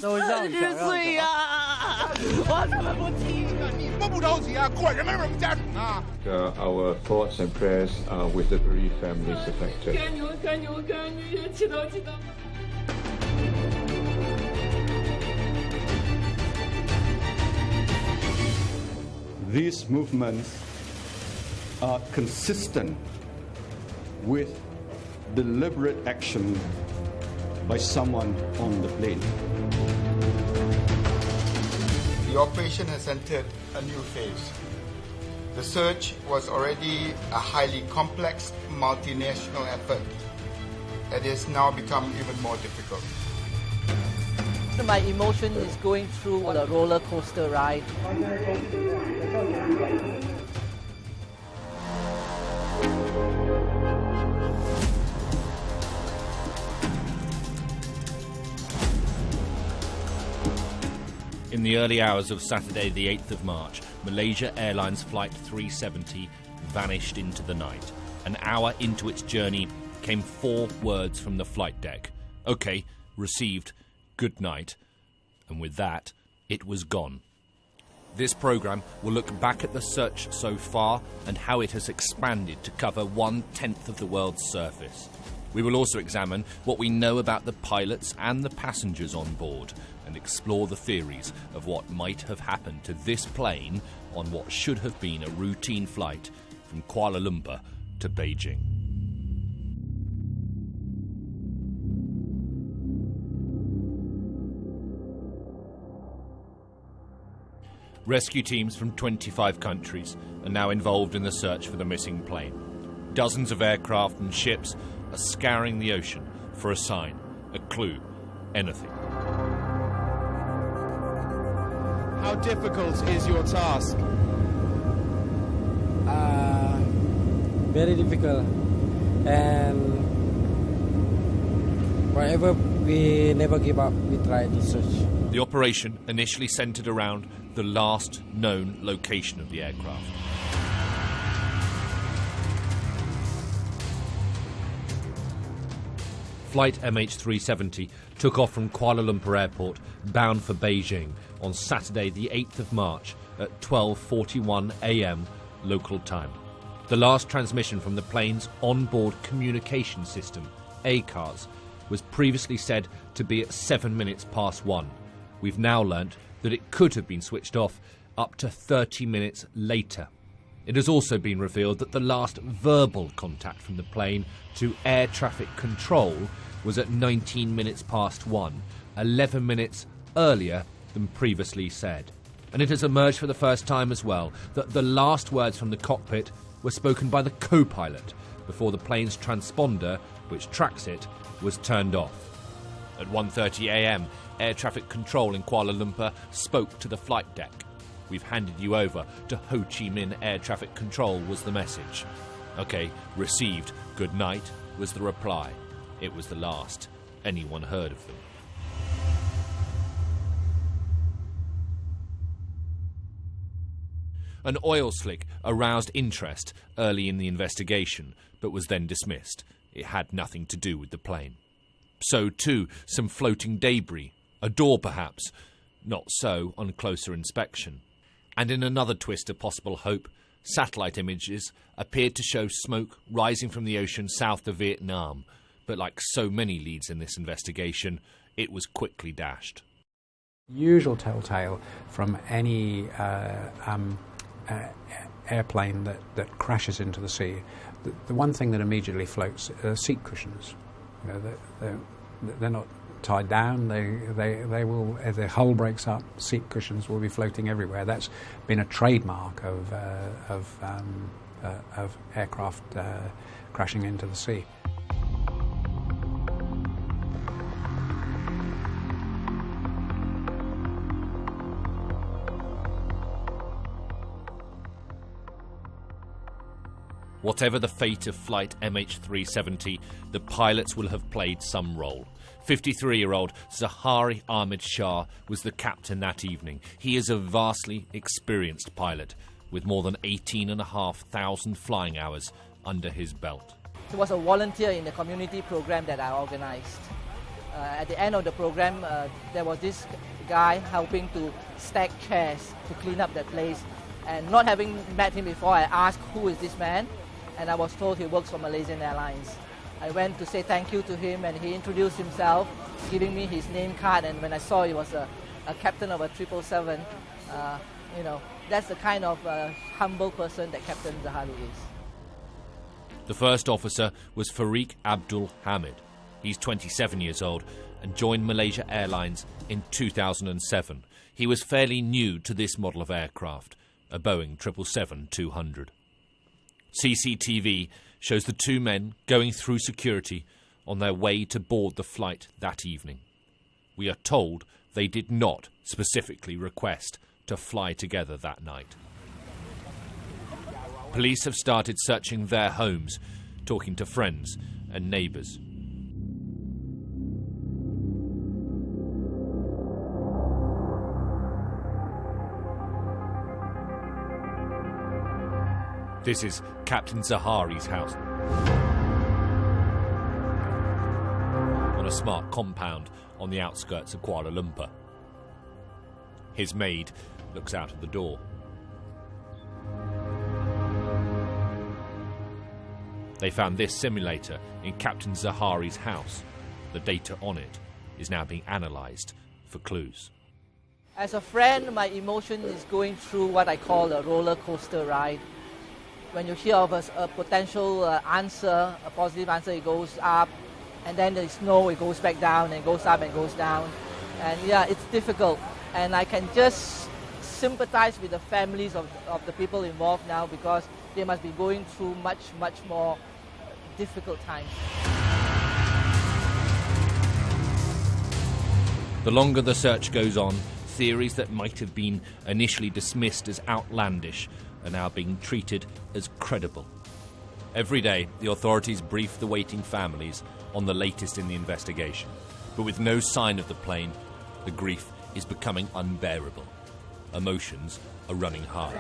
都让想让水呀！我怎么不听你摸不着急啊，果然没人家属啊。Our thoughts and prayers are with the bereaved families affected. These movements are consistent with deliberate action by someone on the plane. The operation has entered a new phase. The search was already a highly complex multinational effort. It has now become even more difficult. My emotion is going through a roller coaster ride. In the early hours of Saturday the 8th of March, Malaysia Airlines Flight 370 vanished into the night. An hour into its journey came 4 words from the flight deck. OK, received, good night. And with that, it was gone. This programme will look back at the search so far and how it has expanded to cover 1/10 of the world's surface. We will also examine what we know about the pilots and the passengers on board and explore the theories of what might have happened to this plane on what should have been a routine flight from Kuala Lumpur to Beijing. Rescue teams from 25 countries are now involved in the search for the missing plane. Dozens of aircraft and ships are scouring the ocean for a sign, a clue, anything. How difficult is your task? Very difficult, and wherever we never give up, we try to search. The operation initially centred around the last known location of the aircraft. Flight MH370 took off from Kuala Lumpur Airport bound for Beijing on Saturday the 8th of March at 12:41 a.m. local time. The last transmission from the plane's onboard communication system, ACARS, was previously said to be at 7 minutes past 1. We've now learnt that it could have been switched off up to 30 minutes later. It has also been revealed that the last verbal contact from the plane to air traffic control was at 19 minutes past 1, 11 minutes earlier than previously said. And it has emerged for the first time as well that the last words from the cockpit were spoken by the co-pilot before the plane's transponder, which tracks it, was turned off. At 1:30 a.m, air traffic control in Kuala Lumpur spoke to the flight deck. We've handed you over to Ho Chi Minh Air Traffic Control was the message. OK, received, good night, was the reply. It was the last anyone heard of them. An oil slick aroused interest early in the investigation, but was then dismissed. It had nothing to do with the plane. So too, some floating debris, a door perhaps. Not so on closer inspection. And in another twist of possible hope, satellite images appeared to show smoke rising from the ocean south of Vietnam. But like so many leads in this investigation, it was quickly dashed. Usual telltale from any airplane that crashes into the sea, the one thing that immediately floats are seat cushions. You know, they're not tied down. They will, if the hull breaks up, seat cushions will be floating everywhere. That's been a trademark of aircraft crashing into the sea. Whatever the fate of flight MH370, the pilots will have played some role. 53-year-old Zahari Ahmed Shah was the captain that evening. He is a vastly experienced pilot with more than 18,500 flying hours under his belt. He was a volunteer in the community program that I organised. At the end of the program, there was this guy helping to stack chairs to clean up that place. And not having met him before, I asked, who is this man? And I was told he works for Malaysian Airlines. I went to say thank you to him, and he introduced himself, giving me his name card. And when I saw he was a captain of a 777, you know, that's the kind of humble person that Captain Zaharie is. The first officer was Fariq Abdul Hamid. He's 27 years old and joined Malaysia Airlines in 2007. He was fairly new to this model of aircraft, a Boeing 777-200. CCTV shows the two men going through security on their way to board the flight that evening. We are told they did not specifically request to fly together that night. Police have started searching their homes, talking to friends and neighbours. This is Captain Zaharie's house. On a smart compound on the outskirts of Kuala Lumpur. His maid looks out of the door. They found this simulator in Captain Zaharie's house. The data on it is now being analysed for clues. As a friend, my emotion is going through what I call a roller coaster ride. When you hear of a potential answer, a positive answer, it goes up, and then there's no, it goes back down, and it goes up and goes down. And yeah, it's difficult. And I can just sympathize with the families of the people involved now, because they must be going through much more difficult times. The longer the search goes on, theories that might have been initially dismissed as outlandish are now being treated as credible. Every day, the authorities brief the waiting families on the latest in the investigation. But with no sign of the plane, the grief is becoming unbearable. Emotions are running high.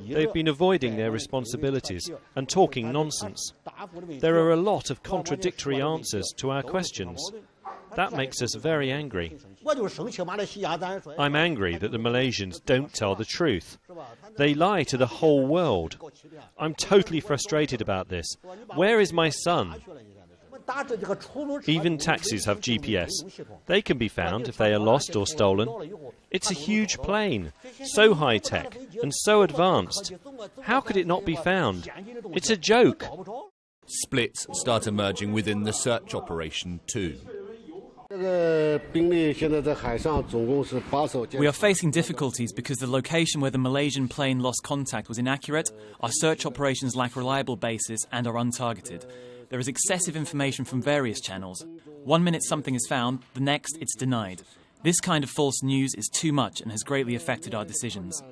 They've been avoiding their responsibilities and talking nonsense. There are a lot of contradictory answers to our questions. That makes us very angry. I'm angry that the Malaysians don't tell the truth. They lie to the whole world. I'm totally frustrated about this. Where is my son? Even taxis have GPS. They can be found if they are lost or stolen. It's a huge plane, so high-tech and so advanced. How could it not be found? It's a joke. Splits start emerging within the search operation too. We are facing difficulties because the location where the Malaysian plane lost contact was inaccurate, our search operations lack reliable bases and are untargeted. There is excessive information from various channels. 1 minute something is found, the next it's denied. This kind of false news is too much and has greatly affected our decisions.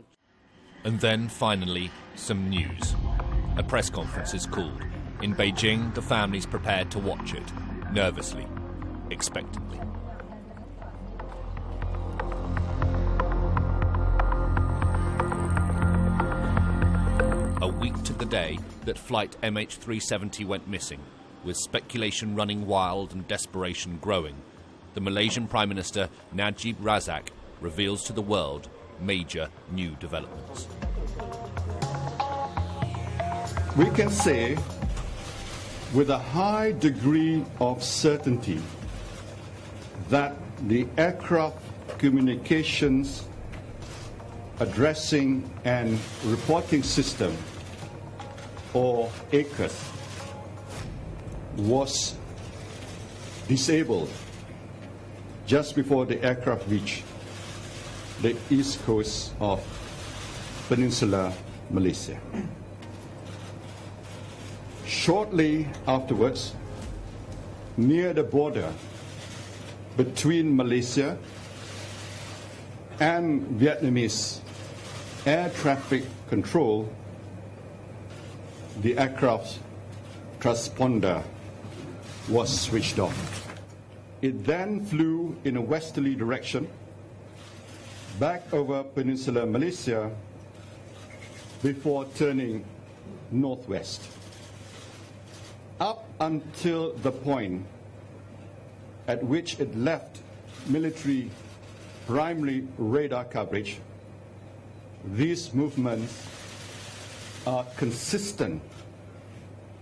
And then, finally, some news. A press conference is called. In Beijing, the families prepared to watch it, nervously, expectantly. A week to the day that flight MH370 went missing, with speculation running wild and desperation growing, the Malaysian Prime Minister Najib Razak reveals to the world major new developments. We can say with a high degree of certainty that the aircraft communications addressing and reporting system, or ACUS, was disabled just before the aircraft reached the east coast of Peninsular Malaysia. Shortly afterwards, near the border between Malaysia and Vietnamese air traffic control, the aircraft's transponder was switched off. It then flew in a westerly direction back over peninsular Malaysia before turning northwest. Up until the point at which it left military primary radar coverage, these movements are consistent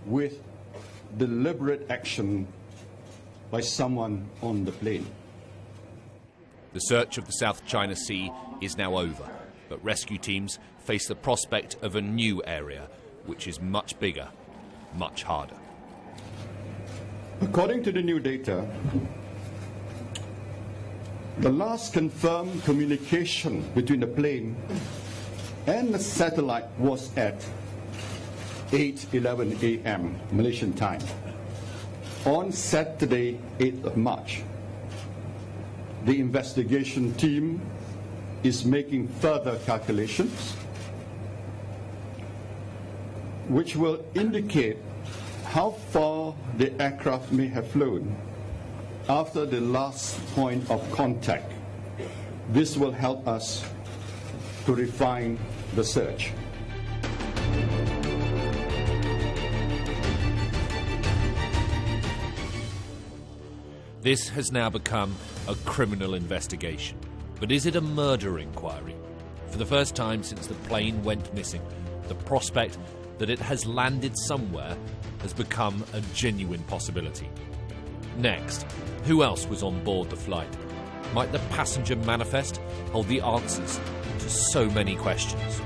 with deliberate action by someone on the plane. The search of the South China Sea is now over, but rescue teams face the prospect of a new area, which is much bigger, much harder. According to the new data, the last confirmed communication between the plane and the satellite was at 8:11 a.m. Malaysian time on Saturday, 8th of March. The investigation team is making further calculations which will indicate how far the aircraft may have flown after the last point of contact. This will help us to refine the search. This has now become a criminal investigation. But is it a murder inquiry? For the first time since the plane went missing, the prospect that it has landed somewhere has become a genuine possibility. Next, who else was on board the flight? Might the passenger manifest hold the answers to so many questions?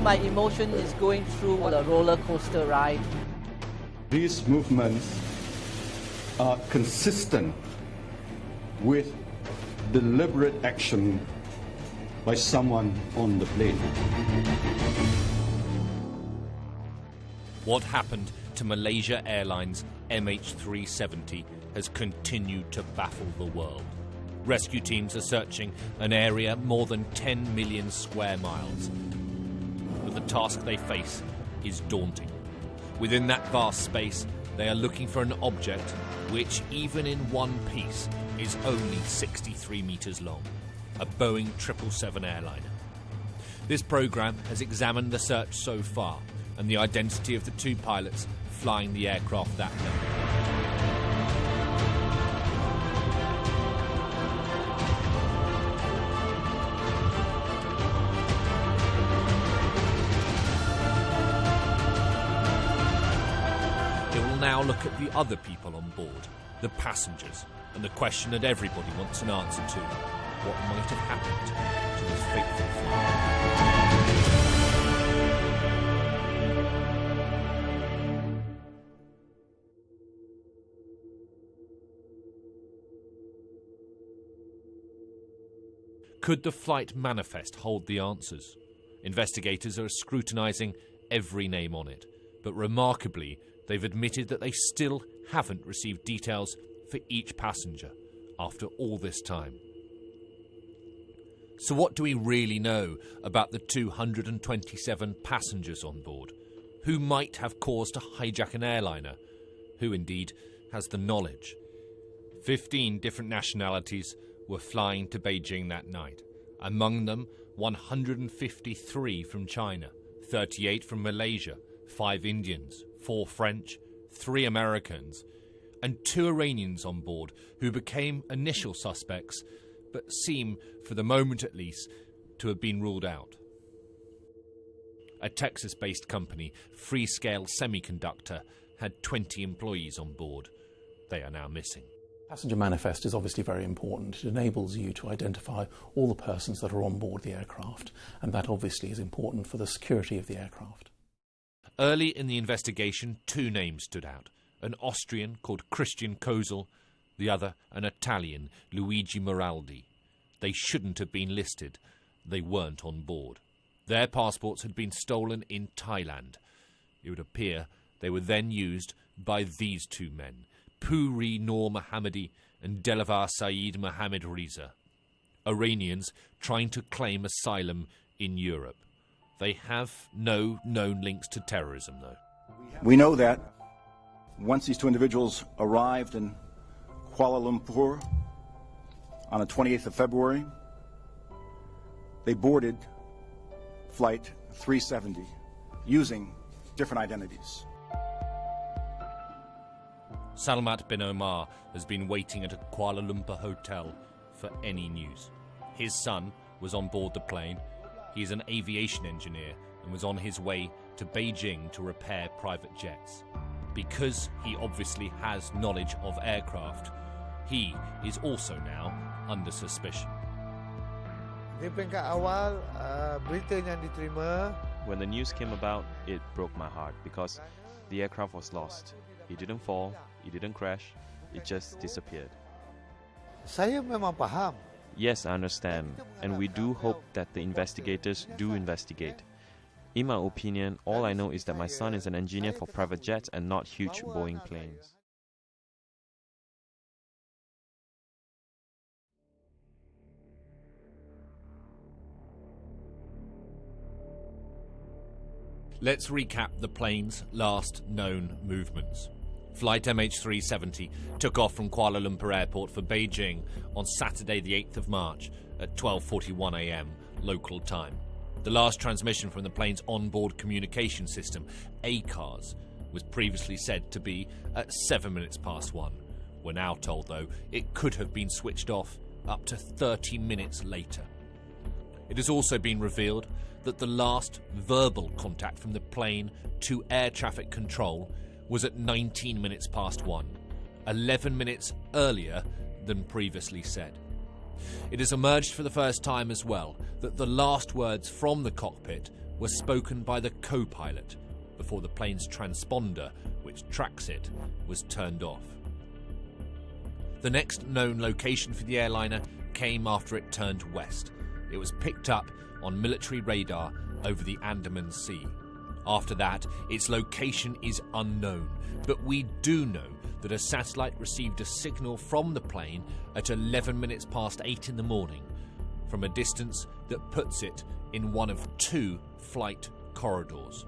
My emotion is going through a roller coaster ride. These movements are consistent with deliberate action by someone on the plane. What happened to Malaysia Airlines MH370 has continued to baffle the world. Rescue teams are searching an area more than 10 million square miles. But the task they face is daunting. Within that vast space, they are looking for an object which, even in one piece, is only 63 metres long, a Boeing 777 airliner. This programme has examined the search so far and the identity of the two pilots flying the aircraft that day. Now look at the other people on board, the passengers, and the question that everybody wants an answer to: what might have happened to this fateful flight? Could the flight manifest hold the answers? Investigators are scrutinising every name on it, but remarkably, they've admitted that they still haven't received details for each passenger after all this time. So what do we really know about the 227 passengers on board? Who might have caused to hijack an airliner? Who indeed has the knowledge? 15 different nationalities were flying to Beijing that night. Among them, 153 from China, 38 from Malaysia, 5 Indians, 4 French, 3 Americans, and 2 Iranians on board who became initial suspects but seem, for the moment at least, to have been ruled out. A Texas-based company, Freescale Semiconductor, had 20 employees on board. They are now missing. Passenger manifest is obviously very important. It enables you to identify all the persons that are on board the aircraft, and that obviously is important for the security of the aircraft. Early in the investigation, 2 names stood out. An Austrian called Christian Kozel, the other an Italian, Luigi Moraldi. They shouldn't have been listed. They weren't on board. Their passports had been stolen in Thailand. It would appear they were then used by these 2 men, Puri Noor Mohammadi and Delavar Saeed Mohammed Riza, Iranians trying to claim asylum in Europe. They have no known links to terrorism, though. We We know that once these two individuals arrived in Kuala Lumpur on the 28th of February, they boarded Flight 370 using different identities. Salmat bin Omar has been waiting at a Kuala Lumpur hotel for any news. His son was on board the plane. He is an aviation engineer and was on his way to Beijing to repair private jets. Because he obviously has knowledge of aircraft, he is also now under suspicion. Di peringkat awal, berita yang diterima. When the news came about, it broke my heart because the aircraft was lost. It didn't fall, it didn't crash, it just disappeared. Saya memang faham. Yes, I understand, and we do hope that the investigators do investigate. In my opinion, all I know is that my son is an engineer for private jets and not huge Boeing planes. Let's recap the plane's last known movements. Flight MH370 took off from Kuala Lumpur Airport for Beijing on Saturday the 8th of March at 12:41 a.m. local time. The last transmission from the plane's onboard communication system, ACARS, was previously said to be at 7 minutes past 1. We're now told, though, it could have been switched off up to 30 minutes later. It has also been revealed that the last verbal contact from the plane to air traffic control was at 19 minutes past 1, 11 minutes earlier than previously said. It has emerged for the first time as well that the last words from the cockpit were spoken by the co-pilot before the plane's transponder, which tracks it, was turned off. The next known location for the airliner came after it turned west. It was picked up on military radar over the Andaman Sea. After that, its location is unknown, but we do know that a satellite received a signal from the plane at 11 minutes past 8 in the morning from a distance that puts it in one of 2 flight corridors.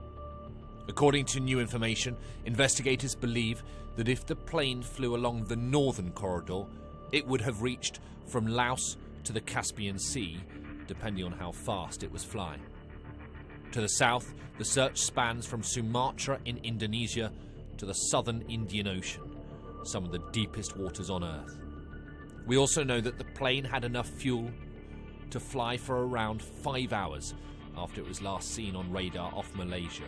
According to new information, investigators believe that if the plane flew along the northern corridor, it would have reached from Laos to the Caspian Sea, depending on how fast it was flying. To the south, the search spans from Sumatra in Indonesia to the southern Indian Ocean, some of the deepest waters on Earth. We also know that the plane had enough fuel to fly for around 5 hours after it was last seen on radar off Malaysia.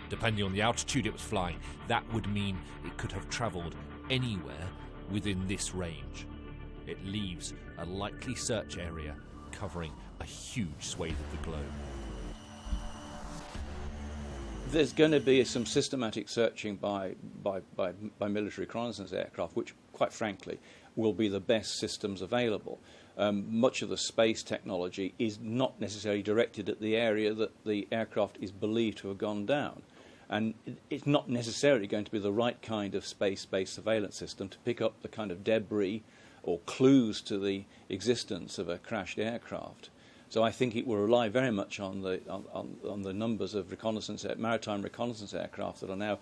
Depending on the altitude it was flying, that would mean it could have travelled anywhere within this range. It leaves a likely search area covering a huge swathe of the globe. There's going to be some systematic searching by military reconnaissance aircraft, which, quite frankly, will be the best systems available. Much of the space technology is not necessarily directed at the area that the aircraft is believed to have gone down. And it's not necessarily going to be the right kind of space-based surveillance system to pick up the kind of debris or clues to the existence of a crashed aircraft. So I think it will rely very much on the numbers of maritime reconnaissance aircraft that are now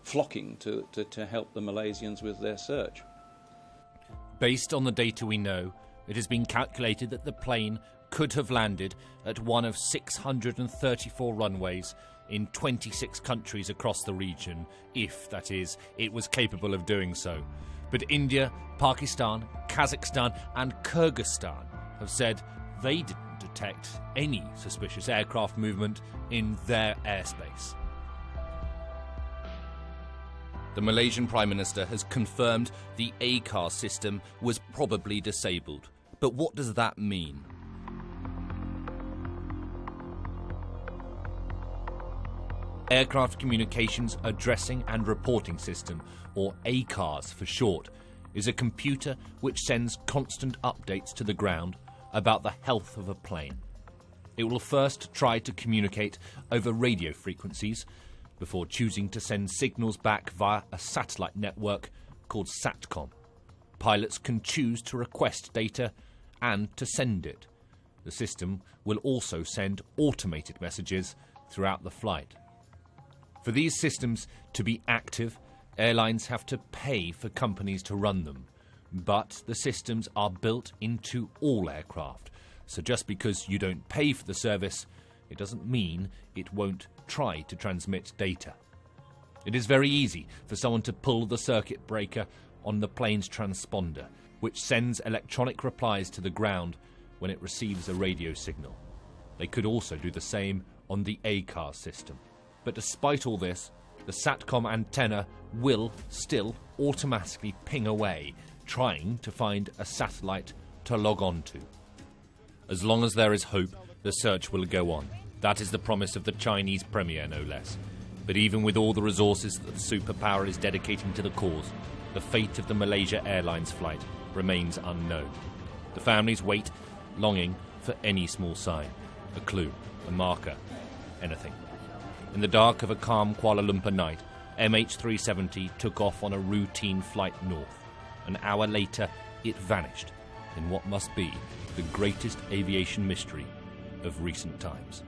flocking to help the Malaysians with their search. Based on the data we know, it has been calculated that the plane could have landed at one of 634 runways in 26 countries across the region, if, that is, it was capable of doing so. But India, Pakistan, Kazakhstan and Kyrgyzstan have said they didn't detect any suspicious aircraft movement in their airspace. The Malaysian Prime Minister has confirmed the ACARS system was probably disabled. But what does that mean? Aircraft Communications Addressing and Reporting System, or ACARS for short, is a computer which sends constant updates to the ground about the health of a plane. It will first try to communicate over radio frequencies before choosing to send signals back via a satellite network called SATCOM. Pilots can choose to request data and to send it. The system will also send automated messages throughout the flight. For these systems to be active, airlines have to pay for companies to run them. But the systems are built into all aircraft, so just because you don't pay for the service, it doesn't mean it won't try to transmit data. It is very easy for someone to pull the circuit breaker on the plane's transponder, which sends electronic replies to the ground when it receives a radio signal. They could also do the same on the ACAR system. But despite all this, the SATCOM antenna will still automatically ping away, trying to find a satellite to log on to. As long as there is hope, the search will go on. That is the promise of the Chinese premier, no less. But even with all the resources that the superpower is dedicating to the cause, the fate of the Malaysia Airlines flight remains unknown. The families wait, longing for any small sign, a clue, a marker, anything. In the dark of a calm Kuala Lumpur night, MH370 took off on a routine flight north. An hour later, it vanished in what must be the greatest aviation mystery of recent times.